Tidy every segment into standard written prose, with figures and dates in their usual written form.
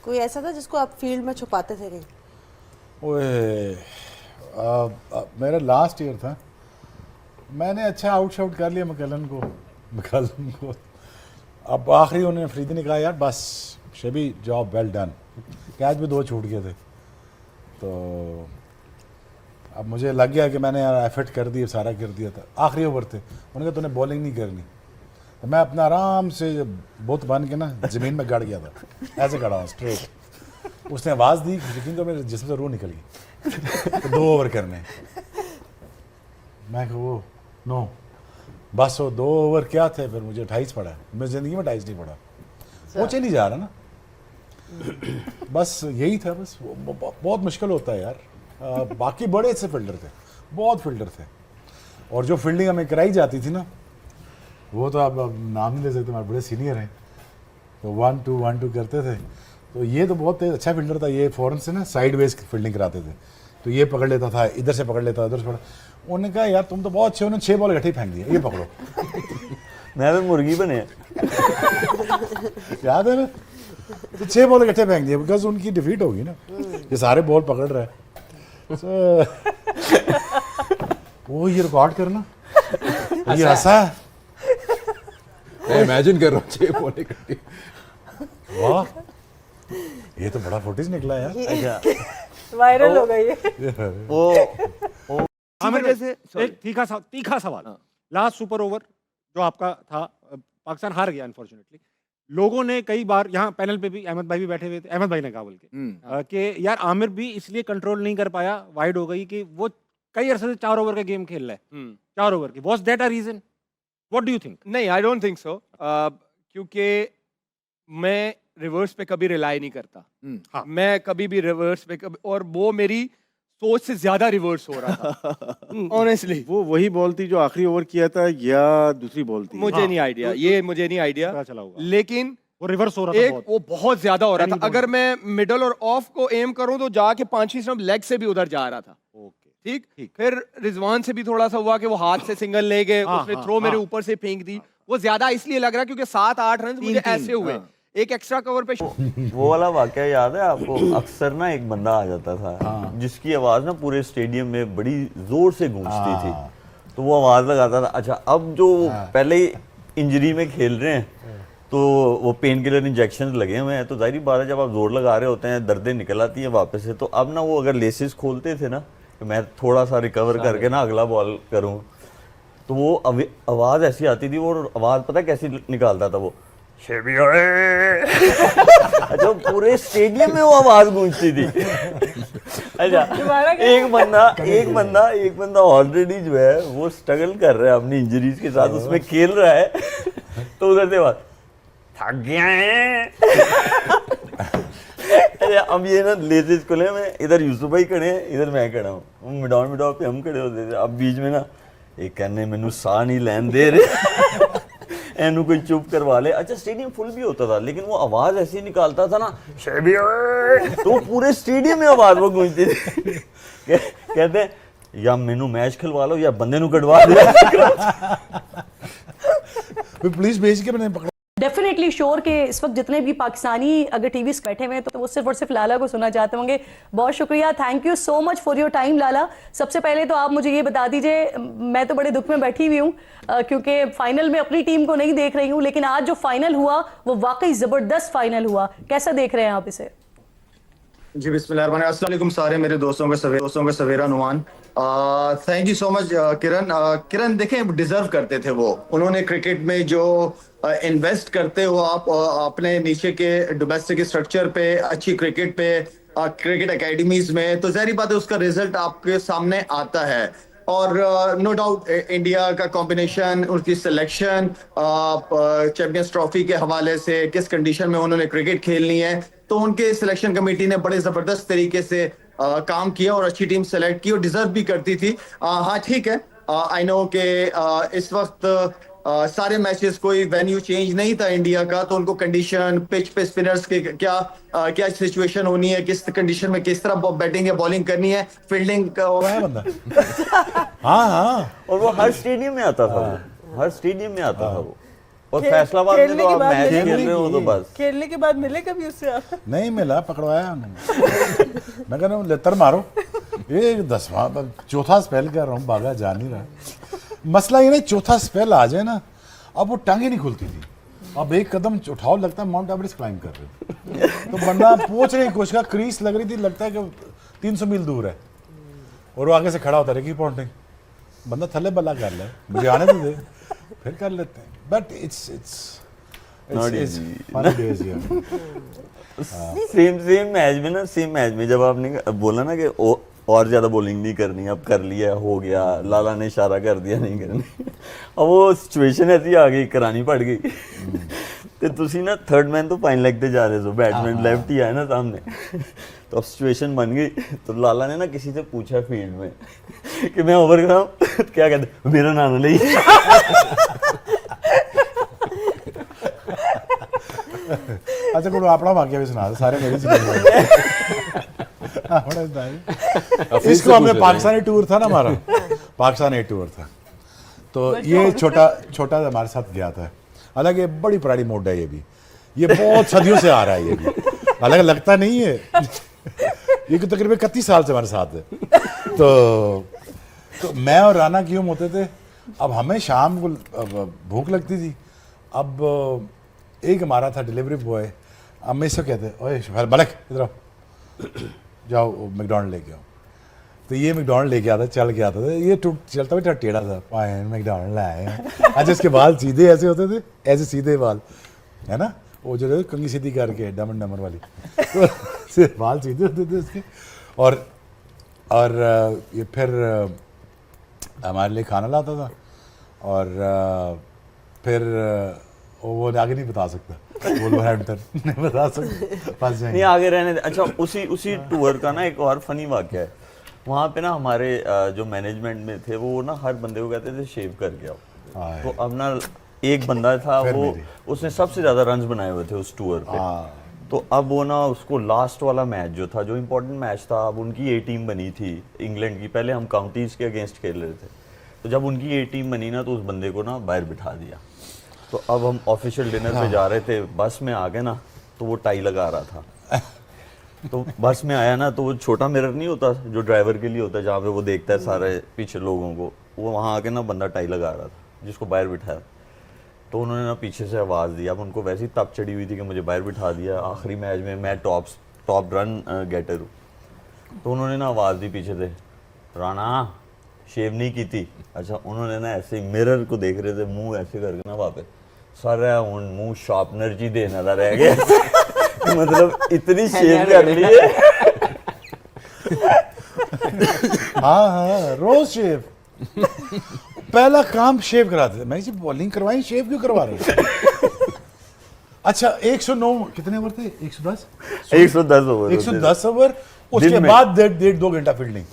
कोई ऐसा था जिसको आप फील्ड में छुपाते थे कहीं? ओए मेरा लास्ट ईयर था, मैंने अच्छा आउटशाउट कर लिया मकलन को। अब आखिरी उन्होंने अफरीदी ने कहा यार बस शबी जॉब वेल डन, कैच भी 2 छूट गए थे। तो अब मुझे लग गया कि मैंने यार एफर्ट कर दिया, सारा कर दिया था। आखिरी ओवर थे, उन्होंने कहा तूने बॉलिंग नहीं करनी। तो मैं अपना आराम से बुत बन के ना ज़मीन में गड़ गया था, ऐसे गड़ा हूँ स्ट्रेट। उसने आवाज़ दी, यकीन तो मेरे जिस्म से रूह निकल गई। तो 2 ओवर करने, मैं वो नो बस वो 2 ओवर क्या थे, फिर मुझे 28 पड़ा। मेरी ज़िंदगी में 28 नहीं पड़ा, पहुँचे नहीं जा रहा ना। बस यही था, बस बहुत मुश्किल होता है यार। बाकी बड़े अच्छे फील्डर थे, बहुत फील्डर थे, और जो फील्डिंग हमें कराई जाती थी ना, वो तो अब नाम नहीं ले सकते, हमारे बड़े सीनियर हैं। तो 1-2 करते थे। तो ये तो बहुत अच्छा फील्डर था, ये फ़ौरन से ना साइड वेज फील्डिंग कराते थे। तो ये पकड़ लेता था, इधर से पकड़ लेता, उधर से पकड़। उन्होंने कहा यार तुम तो बहुत अच्छे हो, उन्होंने 6 बॉल इकट्ठे फेंक दिए, ये पकड़ो। मैं तो मुर्गी बने याद है ना, तो 6 बॉल इकट्ठे फेंक दिए, बिकॉज उनकी डिफीट होगी ना, ये सारे बॉल पकड़ रहा है। वो ये रिकॉर्ड करना, ये हंसा है, मैं इमेजिन कर रहा हूँ 6 बॉल इकट्ठी। वाह ये तो बड़ा फुटेज निकला यार। अच्छा वायरल हो गई है। वो आमिर जैसे एक तीखा सवाल। लास्ट सुपर ओवर जो आपका था, पाकिस्तान हार गया अनफॉर्चुनेटली। लोगों ने कई बार, यहाँ पैनल पे भी अहमद भाई भी बैठे हुए थे, अहमद भाई ने कहा बोल के कि यार आमिर भी इसलिए कंट्रोल नहीं कर पाया, वाइड हो गई कि वो कई अरसे से 4 ओवर का गेम खेल रहा है। 4 ओवर की, was that a reason? What do you think? नहीं, आई डोंट थिंक सो, क्योंकि मैं रिवर्स पे कभी रिलाई नहीं करता। हाँ। मैं कभी भी रिवर्स पे कभी, और वो मेरी सोच से ज्यादा रिवर्स हो रहा था ऑनेस्टली। वो वही बॉल थी जो आखिरी ओवर किया था या दूसरी बॉल थी? मुझे नहीं आइडिया, ये मुझे नहीं आइडिया, पता चला होगा। लेकिन वो रिवर्स हो रहा था एक बहुत। वो बहुत ज्यादा हो रहा था। Any अगर मैं मिडल और ऑफ को एम करूं तो जाके 5वीं स्टंप लेग से भी उधर जा रहा था। ओके, ठीक। फिर रिजवान से भी थोड़ा सा हुआ कि वो हाथ से सिंगल ले गए, हाँ, उसने हाँ, थ्रो मेरे हाँ। ऊपर से फेंक दी। वो ज्यादा इसलिए लग रहा है क्योंकि 7-8 रन मुझे ऐसे हुए, एक एक्स्ट्रा कवर पे। वो वाला वाकया याद है आपको? अक्सर ना एक बंदा आ जाता था जिसकी आवाज ना पूरे स्टेडियम में बड़ी जोर से गूंजती थी, तो वो आवाज लगाता था। अच्छा, अब जो पहले इंजरी में खेल रहे हैं तो वो पेन किलर इंजेक्शन लगे हुए हैं, तो जाहिर बात है जब आप जोर लगा रहे होते हैं दर्दें निकल आती हैं वापस से। तो अब ना वो अगर लेसेस खोलते थे ना, कि मैं थोड़ा सा रिकवर करके ना अगला बॉल करूं, तो वो आवाज ऐसी आती थी। वो आवाज पता कैसी निकालता था वो, अच्छा, पूरे स्टेडियम में वो आवाज गूंजती थी। अच्छा, एक बंदा ऑलरेडी जो है वो स्ट्रगल कर रहा है अपनी इंजरीज के साथ, उसमें खेल रहा है, तो उधर से बात थक गया है। अरे अब ये ना लेसेस खुले, मैं इधर यूसुफ भाई खड़े हैं, इधर मैं खड़ा हूँ, मिडाउन पे हम खड़े होते थे। अब बीच में ना एक कहने मैनू साह नहीं लैन दे रहे, एनू कोई चुप करवा ले। अच्छा, स्टेडियम फुल भी होता था, लेकिन वो आवाज ऐसी निकालता था ना, तो पूरे स्टेडियम में आवाज वो गूंजती थी। कहते हैं या मैनू मैच खिलवा लो या बंदे नू कटवा दे। पुलिस भेज के मैंने पकड़ा। डेफिनेटली श्योर के इस वक्त जितने भी पाकिस्तानी अगर टीवी से बैठे हुए हैं तो वो सिर्फ और सिर्फ लाला को सुनना चाहते होंगे। बहुत शुक्रिया, thank you so much for your time Lala. सबसे पहले तो आप मुझे ये बता दीजिए, मैं तो बड़े दुख में बैठी हुई हूँ क्योंकि फाइनल में अपनी टीम को नहीं देख रही हूँ, लेकिन आज जो फाइनल हुआ वो वाकई जबरदस्त फाइनल हुआ, कैसा देख रहे हैं आप इसे? जी बिस्मिल्लाह, अस्सलाम वालेकुम सारे मेरे दोस्तों के सवेरा नुमान। Thank you so much Kiran देखें, डिजर्व करते थे वो। उन्होंने क्रिकेट में जो इन्वेस्ट करते हो आप अपने नीचे के डोमेस्टिक स्ट्रक्चर पे, अच्छी क्रिकेट पे, क्रिकेट एकेडमीज में, तो ज़ाहिर बात है उसका रिजल्ट आपके सामने आता है। और नो डाउट इंडिया का कॉम्बिनेशन, उनकी सिलेक्शन चैंपियंस ट्रॉफी के हवाले से, किस कंडीशन में उन्होंने क्रिकेट खेलनी है, तो उनके सिलेक्शन कमेटी ने बड़े जबरदस्त तरीके से काम किया और अच्छी टीम सेलेक्ट की और डिजर्व भी करती थी। हाँ ठीक है, आई नो कि इस वक्त सारे मैचेस कोई वेन्यू चेंज नहीं था इंडिया का, तो उनको कंडीशन, पिच पे स्पिनर्स के क्या सिचुएशन होनी है, किस कंडीशन में किस तरह बैटिंग या बॉलिंग करनी है, फील्डिंग का है बंदा। हाँ, और वो हर स्टेडियम में आता था, हर स्टेडियम में आता था वो। और फैसलाबाद में तो आप मैच खेल रहे हो तो बस खेलने के बाद मिले कभी उससे आप? नहीं मिला, पकड़वाया उन्होंने। मैं कह रहा हूँ लेतर मारो, ये 10वां 4था स्पेल कर रहा हूँ, भागा जा नहीं रहा। मसला ये नहीं, 4था स्पेल आ जाए ना, अब वो टांगे नहीं खुलती थी, अब एक कदम उठाओ लगता है माउंट एवरेस्ट क्लाइंब कर रहे हो। तो बंदा पहुंचने की कोशिश का, क्रीज लग रही थी, लगता है कि 300 मील दूर है, और वो आगे से खड़ा होता है कि पॉइंटिंग, बंदा थले बला कर ले, मुझे आने तो दे, फिर कर लेते हैं। But it's funny days here. Same match में जब आपने बोला ना कि और ज्यादा बॉलिंग नहीं करनी, अब कर लिया, हो गया, लाला ने इशारा कर दिया नहीं करनी, अब वो सिचुएशन ऐसी आ गई, करानी पड़ गई। तो तुसी ना थर्ड मैन तो फाइन लगते जा रहे हो, बैट्समैन लेफ्ट ही आया ना सामने, तो अब सिचुएशन बन गई। तो लाला ने ना किसी से पूछा फील्ड में कि मैं ओवर कर रहा हूँ, क्या कहते, मेरा नाम नहीं। अच्छा कोई अपना वाक्य भी सुना दो, सारे मेरी सुना। इसको हमने पाकिस्तानी टूर था ना हमारा, पाकिस्तानी टूर था, तो ये छोटा हमारे साथ गया था। हालांकि ये बड़ी पुरानी मोड है, ये बहुत सदियों से आ रहा है, ये भी हालांकि लगता नहीं है, ये तकरीबन 31 साल से हमारे साथ है। तो मैं और राना क्यों होते थे, अब हमें शाम को भूख लगती थी, अब एक हमारा था डिलीवरी बॉय, हम इसको कहते ओए बलक इधर आओ, जाओ मैकडॉनल्ड लेके आओ। तो ये मैकडॉनल्ड लेके आता, चल के आता था, ये चलता भी टेढ़ा था, पाए मैकडॉनल्ड लाए। अच्छा इसके बाल सीधे ऐसे होते थे, ऐसे सीधे बाल है ना, वो जो कंगी सीधी करके डमन डमर वाली, तो बाल सीधे होते थे उसके। और ये फिर हमारे लिए खाना लाता था, और फिर वो आगे नहीं बता सकता, नहीं बता सकता, फंस जाएंगे। नहीं आगे रहने दे। अच्छा उसी टूर का ना एक और फनी वाक्य है, वहाँ पे ना हमारे जो मैनेजमेंट में थे वो ना हर बंदे को कहते थे शेव करके आओ। तो अब ना एक बंदा था वो, उसने सबसे ज्यादा रन्स बनाए हुए थे उस टूर पे। तो अब वो ना उसको लास्ट वाला मैच जो था, जो इम्पोर्टेंट मैच था, अब उनकी ए टीम बनी थी इंग्लैंड की, पहले हम काउंटीज के अगेंस्ट खेल रहे थे, तो जब उनकी ए टीम बनी ना, तो उस बंदे को ना बाहर बिठा दिया। तो अब हम ऑफिशियल डिनर पे जा रहे थे, बस में आ गए ना, तो वो टाई लगा रहा था। तो बस में आया ना, तो वो छोटा मिरर नहीं होता जो ड्राइवर के लिए होता है, जहाँ पे वो देखता है सारे पीछे लोगों को, वो वहाँ आके ना बंदा टाई लगा रहा था जिसको बाहर बिठाया। तो उन्होंने ना पीछे से आवाज़ दी, अब उनको वैसी तप चढ़ी हुई थी कि मुझे बाहर बिठा दिया, आखिरी मैच में मैं टॉप रन गेटर हूँ। तो उन्होंने ना आवाज़ दी पीछे से, राणा शेव नहीं की थी। अच्छा उन्होंने ना ऐसे मिरर को देख रहे थे, मुंह ऐसे करके ना वापस सारा मुंह शार्पनर जी देना था रह गया। मतलब इतनी शेव कर ली है। हाँ रोज शेव, पहला काम शेव कराते थे। मैं बॉलिंग करवाई, शेव क्यों करवा रहे? अच्छा 109 कितने ओवर थे? 110 ओवर 110 ओवर, उसके बाद 1.5-2 घंटा फील्डिंग।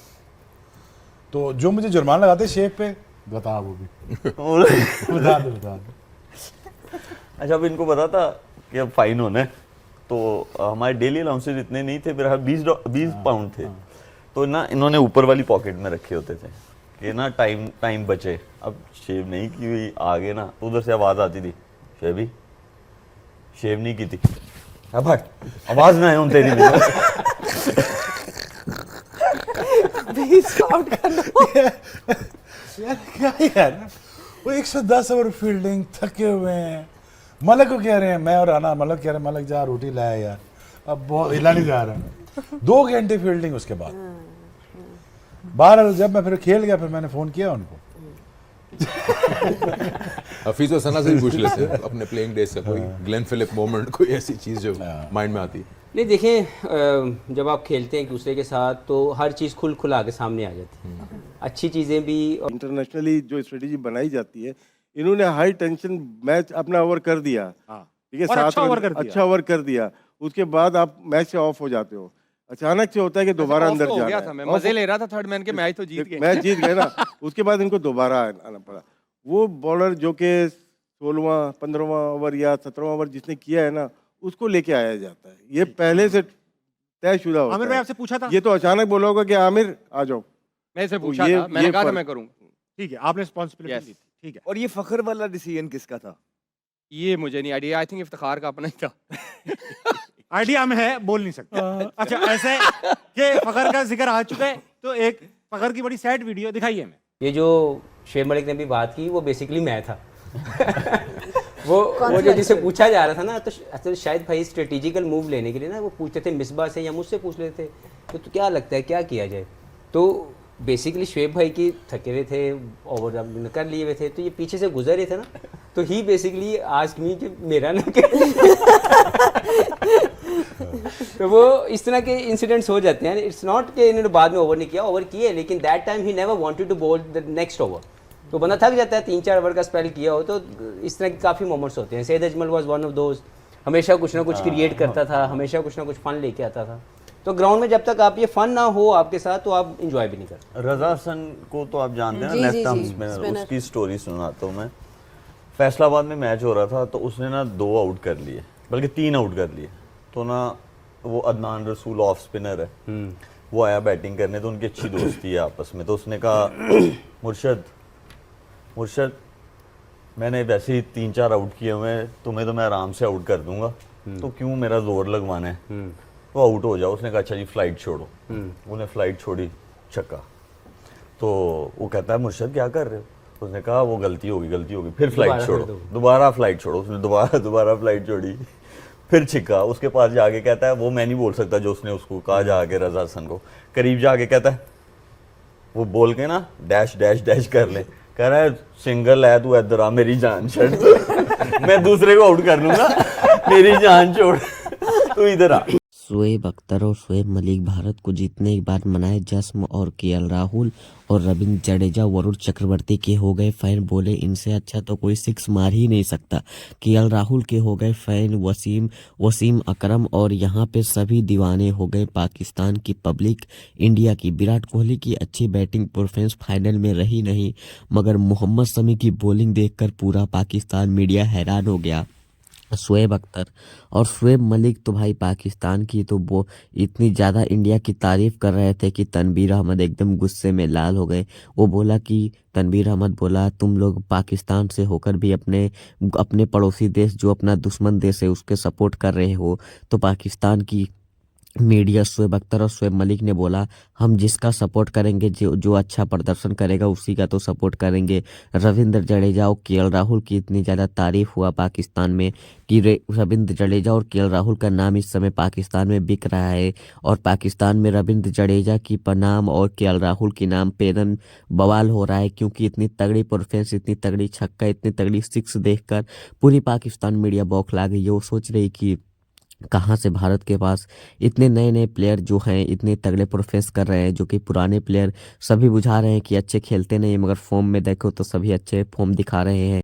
तो जो मुझे जुर्माना लगाते शेव पे, बता वो भी बता दो। अच्छा अब इनको पता था कि अब फाइन होना है, तो हमारे डेली अलाउंसेस इतने नहीं थे, मेरा 20 पाउंड थे। तो ना इन्होंने ऊपर वाली पॉकेट में रखे होते थे कि ना टाइम बचे। अब शेव नहीं की हुई, आगे ना उधर से आवाज़ आती थी, शेव नहीं की थी, अब आवाज़ ना आए तेरी। यार क्या यार, वो 110 ओवर फील्डिंग, थके हुए हैं। मलक को कह रहे हैं, मैं और राना, मलक कह रहे हैं मलक जा रोटी लाया यार, अब बहुत हिला नहीं जा रहा। 2 घंटे फील्डिंग उसके बाद। बहरहाल जब मैं फिर खेल गया, फिर मैंने फ़ोन किया उनको। हफीज और सना से भी पूछ लेते हैं अपने प्लेइंग डेज का कोई ग्लेन फिलिप मोमेंट, कोई ऐसी चीज़ जो माइंड में आती है। नहीं देखें, जब आप खेलते हैं एक दूसरे के साथ तो हर चीज़ खुला के सामने आ जाती है, अच्छी चीज़ें भी। इंटरनेशनली जो स्ट्रेटेजी बनाई जाती है, इन्होंने हाई टेंशन मैच अपना ओवर कर दिया, ठीक है, 7 अच्छा ओवर कर दिया, उसके बाद आप मैच से ऑफ हो जाते हो। अचानक से होता है कि दोबारा अंदर जाना है। मैं मजे ले रहा था थर्ड मैन के, मैच तो जीत गए, मैच जीत गए ना, उसके बाद इनको दोबारा आना पड़ा। वो बॉलर जो कि 16वां 15वां ओवर या 17वां ओवर जिसने किया है ना, उसको लेके आया जाता है। ये पहले से तयशुदा होता है। आमिर भाई आपसे पूछा था, ये तो अचानक बोला होगा कि आमिर आ जाओ, मैं इसे पूछा था, मैंने कहा था मैं करूंगा। ठीक है, आपने रिस्पॉन्सिबिलिटी ली थी, ठीक है। और ये फखर वाला डिसीजन किसका था? ये मुझे नहीं आइडिया, आई थिंक इफ्तिखार का अपना ही था। आइडिया में है, बोल नहीं सकते। अच्छा, ऐसे कि फखर का जिक्र आ चुका है तो एक फखर की बड़ी सैड वीडियो दिखाइए हमें। ये जो शुएब मलिक ने भी बात की वो बेसिकली मैं था। वो जो जिसे पूछा जा रहा था ना, तो असल शायद भाई स्ट्रेटेजिकल मूव लेने के लिए ना वो पूछते थे मिसबा से या मुझसे पूछ लेते तो क्या लगता है क्या किया जाए। तो बेसिकली शुएब भाई की थके हुए थे, ओवर कर लिए हुए थे, तो ये पीछे से गुजर रहे थे ना, तो ही बेसिकली आस्क्ड मी कि मेरा ना तो वो इस तरह के इंसिडेंट्स हो जाते हैं। इट्स नॉट कि इन्होंने बाद में ओवर नहीं किया, ओवर किए, लेकिन that time he never wanted to bowl the next over. तो बंदा थक जाता है, 3-4 ओवर का स्पेल किया हो, तो इस तरह के काफ़ी मोमेंट्स होते हैं। Syed Ajmal was one of those, हमेशा कुछ ना कुछ क्रिएट करता था, हमेशा कुछ ना कुछ फन लेके आता था। तो ग्राउंड में जब तक आप ये फन ना हो आपके साथ तो आप इंजॉय भी नहीं करते। रजा हसन को तो आप जानते हैं ना, लेफ्ट आर्म स्पिनर, उसकी स्टोरी सुनाता हूँ मैं। फैसलाबाद में मैच हो रहा था तो उसने ना 2 आउट कर लिए, बल्कि 3 आउट कर लिए। तो ना वो अदनान रसूल ऑफ स्पिनर है, वो आया बैटिंग करने, तो उनकी अच्छी दोस्ती है आपस में। तो उसने कहा मुर्शद मैंने वैसे ही 3-4 आउट किए हुए हैं, तुम्हें तो मैं आराम से आउट कर दूंगा, तो क्यों मेरा जोर लगवाना है, तो आउट हो जाओ। उसने कहा अच्छा जी फ्लाइट छोड़ो। उन्हें फ्लाइट छोड़ी, छक्का। तो वो कहता है मुर्शद क्या कर रहे हो, उसने कहा वो गलती होगी, फिर फ्लाइट छोड़ो, दोबारा फ्लाइट छोड़ो। उसने दोबारा फ्लाइट छोड़ी, फिर छिक्का। उसके पास जाके कहता है, वो मैं नहीं बोल सकता जो उसने उसको कहा, जाके रजा हसन को करीब जाके कहता है, वो बोल के ना डैश डैश डैश कर ले, कह रहा है सिंगल है तू इधर आ, मेरी जान छोड़ मैं दूसरे को आउट कर लूंगा, मेरी जान छोड़ तू इधर आ। शोएब अख्तर और शोएब मलिक भारत को जीतने के बाद मनाए जश्न और केएल राहुल और रविंद्र जडेजा वरुण चक्रवर्ती के हो गए फैन, बोले इनसे अच्छा तो कोई 6 मार ही नहीं सकता। केएल राहुल के हो गए फैन वसीम अकरम, और यहाँ पे सभी दीवाने हो गए पाकिस्तान की पब्लिक, इंडिया की। विराट कोहली की अच्छी बैटिंग परफॉर्मेंस फाइनल में रही नहीं, मगर मोहम्मद शमी की बॉलिंग देखकर पूरा पाकिस्तान मीडिया हैरान हो गया। शोएब अख्तर और शोएब मलिक तो भाई पाकिस्तान की तो वो इतनी ज़्यादा इंडिया की तारीफ कर रहे थे कि तनवीर अहमद एकदम गुस्से में लाल हो गए। वो बोला कि तनवीर अहमद बोला तुम लोग पाकिस्तान से होकर भी अपने पड़ोसी देश जो अपना दुश्मन देश है उसके सपोर्ट कर रहे हो। तो पाकिस्तान की मीडिया शोएब अख्तर और शोएब मलिक ने बोला हम जिसका सपोर्ट करेंगे, जो अच्छा प्रदर्शन करेगा उसी का तो सपोर्ट करेंगे। रविंद्र जडेजा और केएल राहुल की इतनी ज़्यादा तारीफ हुआ पाकिस्तान में कि रविंद्र जडेजा और केएल राहुल का नाम इस समय पाकिस्तान में बिक रहा है, और पाकिस्तान में रविंद्र जडेजा की नाम और केएल राहुल की नाम पे एकदम बवाल हो रहा है, क्योंकि इतनी तगड़ी परफॉर्मेंस, इतनी तगड़ी छक्का, इतनी तगड़ी 6 देखकर पूरी पाकिस्तान मीडिया बौखला गई है। वो सोच रही कि कहाँ से भारत के पास इतने नए नए प्लेयर जो हैं इतने तगड़े परफॉर्मेंस कर रहे हैं, जो कि पुराने प्लेयर सभी बुझा रहे हैं कि अच्छे खेलते नहीं, मगर फॉर्म में देखो तो सभी अच्छे फॉर्म दिखा रहे हैं।